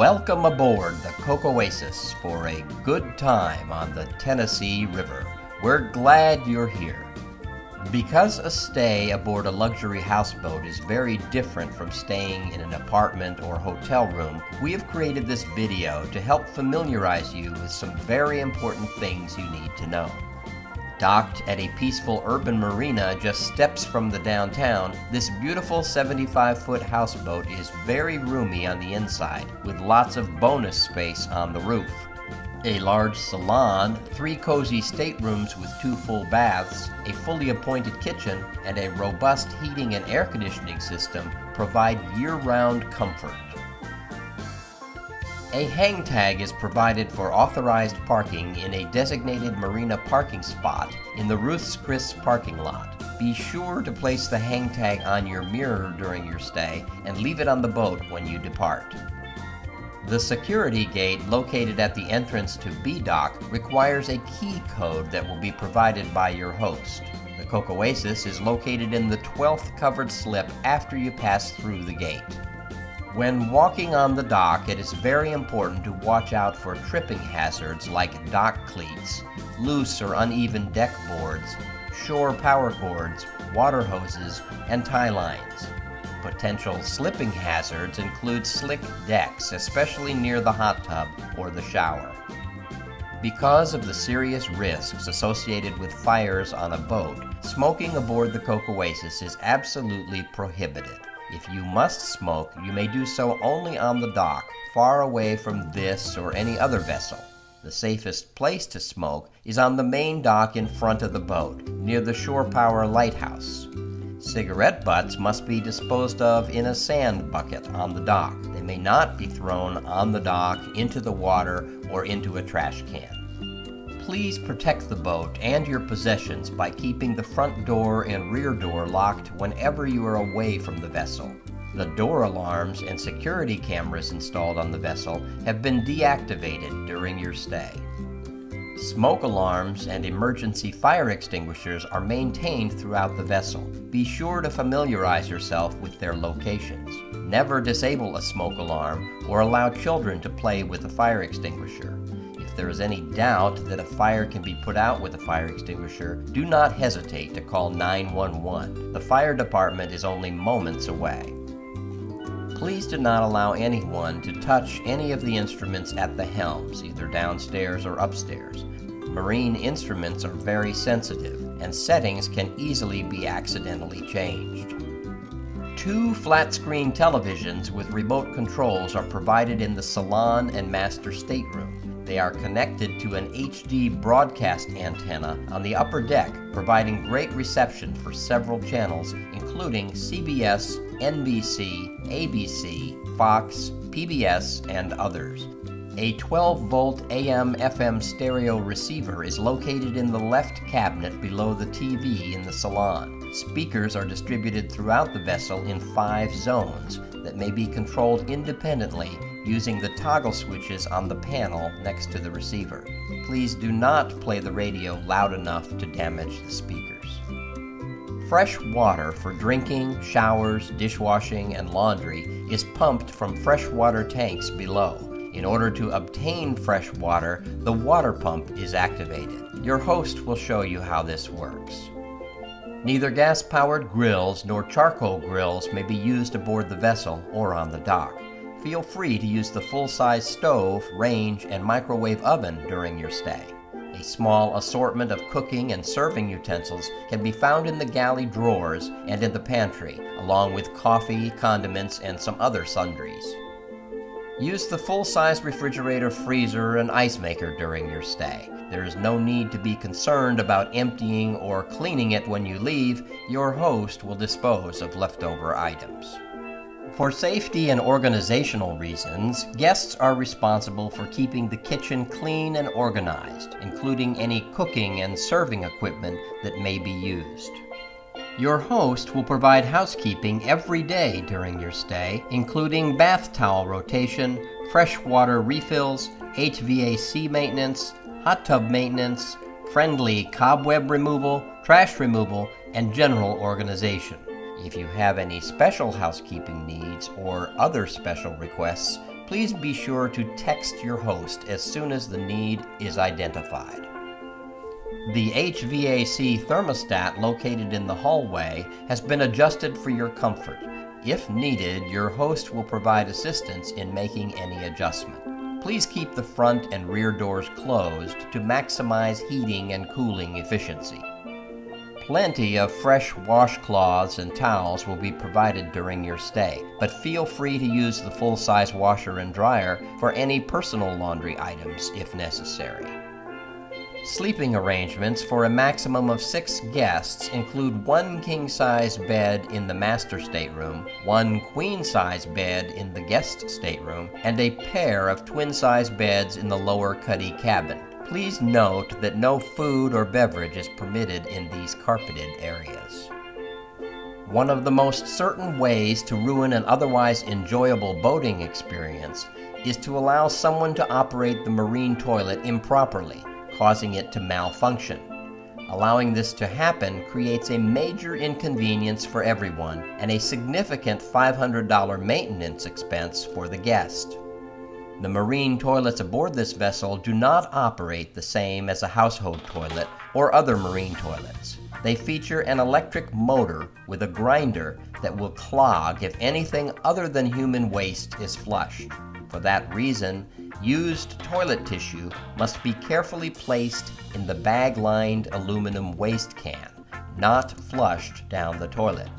Welcome aboard the KokOasis for a good time on the Tennessee River. We're glad you're here. Because a stay aboard a luxury houseboat is very different from staying in an apartment or hotel room, we have created this video to help familiarize you with some very important things you need to know. Docked at a peaceful urban marina just steps from the downtown, this beautiful 75-foot houseboat is very roomy on the inside, with lots of bonus space on the roof. A large salon, 3 cozy staterooms with 2 full baths, a fully appointed kitchen, and a robust heating and air conditioning system provide year-round comfort. A hang tag is provided for authorized parking in a designated marina parking spot in the Ruth's Chris parking lot. Be sure to place the hang tag on your mirror during your stay and leave it on the boat when you depart. The security gate located at the entrance to B-Dock requires a key code that will be provided by your host. The KokOasis is located in the 12th covered slip after you pass through the gate. When walking on the dock, it is very important to watch out for tripping hazards like dock cleats, loose or uneven deck boards, shore power cords, water hoses, and tie lines. Potential slipping hazards include slick decks, especially near the hot tub or the shower. Because of the serious risks associated with fires on a boat, smoking aboard the KokOasis is absolutely prohibited. If you must smoke, you may do so only on the dock, far away from this or any other vessel. The safest place to smoke is on the main dock in front of the boat, near the shore power lighthouse. Cigarette butts must be disposed of in a sand bucket on the dock. They may not be thrown on the dock, into the water, or into a trash can. Please protect the boat and your possessions by keeping the front door and rear door locked whenever you are away from the vessel. The door alarms and security cameras installed on the vessel have been deactivated during your stay. Smoke alarms and emergency fire extinguishers are maintained throughout the vessel. Be sure to familiarize yourself with their locations. Never disable a smoke alarm or allow children to play with a fire extinguisher. If there is any doubt that a fire can be put out with a fire extinguisher, do not hesitate to call 911. The fire department is only moments away. Please do not allow anyone to touch any of the instruments at the helms, either downstairs or upstairs. Marine instruments are very sensitive, and settings can easily be accidentally changed. 2 flat-screen televisions with remote controls are provided in the salon and master stateroom. They are connected to an HD broadcast antenna on the upper deck, providing great reception for several channels, including CBS, NBC, ABC, Fox, PBS, and others. A 12-volt AM/FM stereo receiver is located in the left cabinet below the TV in the salon. Speakers are distributed throughout the vessel in 5 zones that may be controlled independently using the toggle switches on the panel next to the receiver. Please do not play the radio loud enough to damage the speakers. Fresh water for drinking, showers, dishwashing, and laundry is pumped from freshwater tanks below. In order to obtain fresh water, the water pump is activated. Your host will show you how this works. Neither gas-powered grills nor charcoal grills may be used aboard the vessel or on the dock. Feel free to use the full-size stove, range, and microwave oven during your stay. A small assortment of cooking and serving utensils can be found in the galley drawers and in the pantry, along with coffee, condiments, and some other sundries. Use the full-size refrigerator, freezer, and ice maker during your stay. There is no need to be concerned about emptying or cleaning it when you leave. Your host will dispose of leftover items. For safety and organizational reasons, guests are responsible for keeping the kitchen clean and organized, including any cooking and serving equipment that may be used. Your host will provide housekeeping every day during your stay, including bath towel rotation, freshwater refills, HVAC maintenance, hot tub maintenance, friendly cobweb removal, trash removal, and general organization. If you have any special housekeeping needs or other special requests, please be sure to text your host as soon as the need is identified. The HVAC thermostat located in the hallway has been adjusted for your comfort. If needed, your host will provide assistance in making any adjustment. Please keep the front and rear doors closed to maximize heating and cooling efficiency. Plenty of fresh washcloths and towels will be provided during your stay, but feel free to use the full-size washer and dryer for any personal laundry items if necessary. Sleeping arrangements for a maximum of 6 guests include 1 king-size bed in the master stateroom, 1 queen-size bed in the guest stateroom, and a pair of twin-size beds in the lower cuddy cabin. Please note that no food or beverage is permitted in these carpeted areas. One of the most certain ways to ruin an otherwise enjoyable boating experience is to allow someone to operate the marine toilet improperly, causing it to malfunction. Allowing this to happen creates a major inconvenience for everyone and a significant $500 maintenance expense for the guest. The marine toilets aboard this vessel do not operate the same as a household toilet or other marine toilets. They feature an electric motor with a grinder that will clog if anything other than human waste is flushed. For that reason, used toilet tissue must be carefully placed in the bag-lined aluminum waste can, not flushed down the toilet.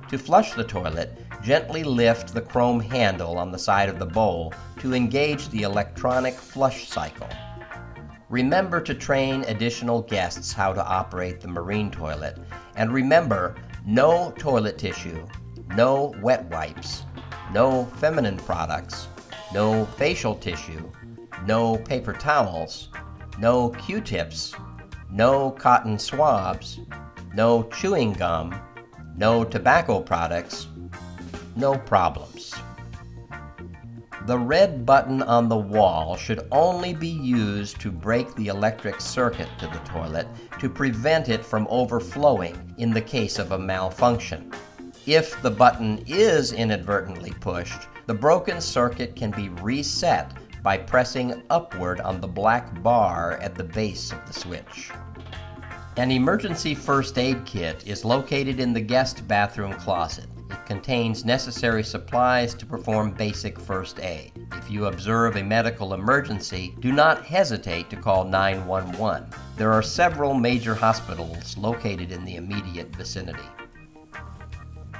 To flush the toilet, gently lift the chrome handle on the side of the bowl to engage the electronic flush cycle. Remember to train additional guests how to operate the marine toilet, and remember, no toilet tissue, no wet wipes, no feminine products, no facial tissue, no paper towels, no Q-tips, no cotton swabs, no chewing gum, no tobacco products, no problems. The red button on the wall should only be used to break the electric circuit to the toilet to prevent it from overflowing in the case of a malfunction. If the button is inadvertently pushed, the broken circuit can be reset by pressing upward on the black bar at the base of the switch. An emergency first aid kit is located in the guest bathroom closet. It contains necessary supplies to perform basic first aid. If you observe a medical emergency, do not hesitate to call 911. There are several major hospitals located in the immediate vicinity.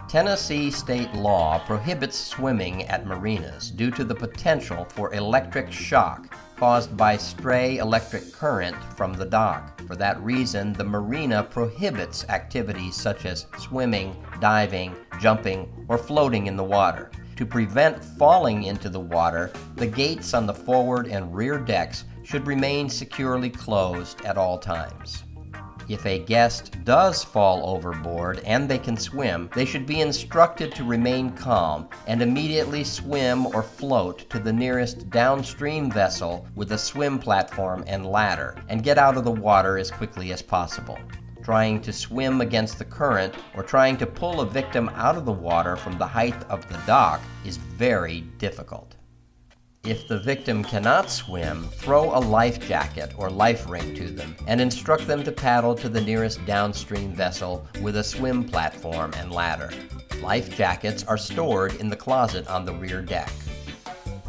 Tennessee state law prohibits swimming at marinas due to the potential for electric shock caused by stray electric current from the dock. For that reason, the marina prohibits activities such as swimming, diving, jumping, or floating in the water. To prevent falling into the water, the gates on the forward and rear decks should remain securely closed at all times. If a guest does fall overboard and they can swim, they should be instructed to remain calm and immediately swim or float to the nearest downstream vessel with a swim platform and ladder and get out of the water as quickly as possible. Trying to swim against the current or trying to pull a victim out of the water from the height of the dock is very difficult. If the victim cannot swim, throw a life jacket or life ring to them and instruct them to paddle to the nearest downstream vessel with a swim platform and ladder. Life jackets are stored in the closet on the rear deck.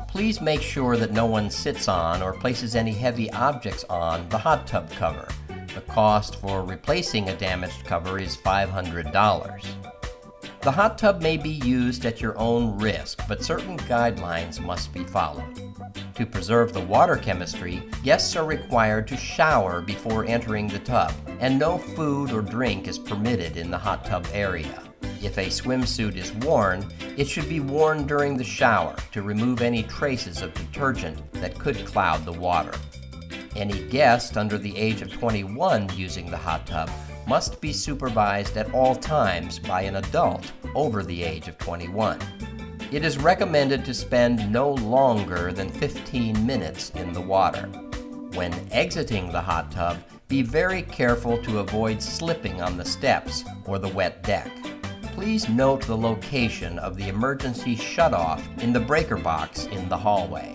Please make sure that no one sits on or places any heavy objects on the hot tub cover. The cost for replacing a damaged cover is $500. The hot tub may be used at your own risk, but certain guidelines must be followed. To preserve the water chemistry, guests are required to shower before entering the tub, and no food or drink is permitted in the hot tub area. If a swimsuit is worn, it should be worn during the shower to remove any traces of detergent that could cloud the water. Any guest under the age of 21 using the hot tub must be supervised at all times by an adult over the age of 21. It is recommended to spend no longer than 15 minutes in the water. When exiting the hot tub, be very careful to avoid slipping on the steps or the wet deck. please note the location of the emergency shutoff in the breaker box in the hallway.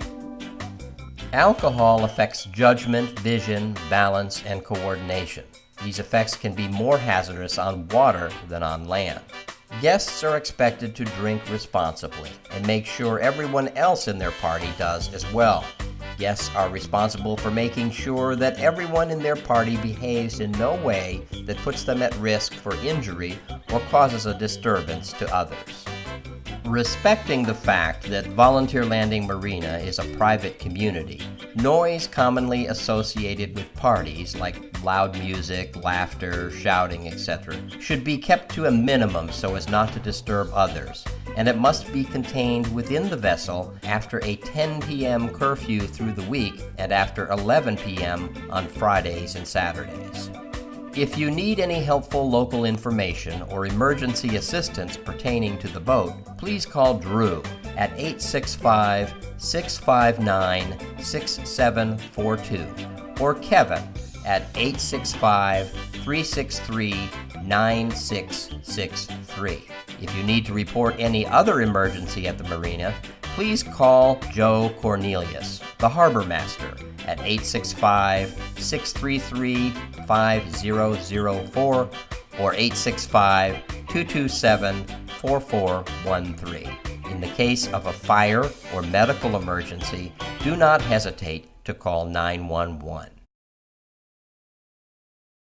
Alcohol affects judgment, vision, balance, and coordination. These effects can be more hazardous on water than on land. Guests are expected to drink responsibly and make sure everyone else in their party does as well. Guests are responsible for making sure that everyone in their party behaves in no way that puts them at risk for injury or causes a disturbance to others. Respecting the fact that Volunteer Landing Marina is a private community, noise commonly associated with parties like loud music, laughter, shouting, etc., should be kept to a minimum so as not to disturb others, and it must be contained within the vessel after a 10 p.m. curfew through the week and after 11 p.m. on Fridays and Saturdays. If you need any helpful local information or emergency assistance pertaining to the boat, please call Drew at 865-659-6742 or Kevin at 865-363-9663. If you need to report any other emergency at the marina, please call Joe Cornelius, the harbor master, at 865-633-5004 or 865-227-4413. In the case of a fire or medical emergency, do not hesitate to call 911.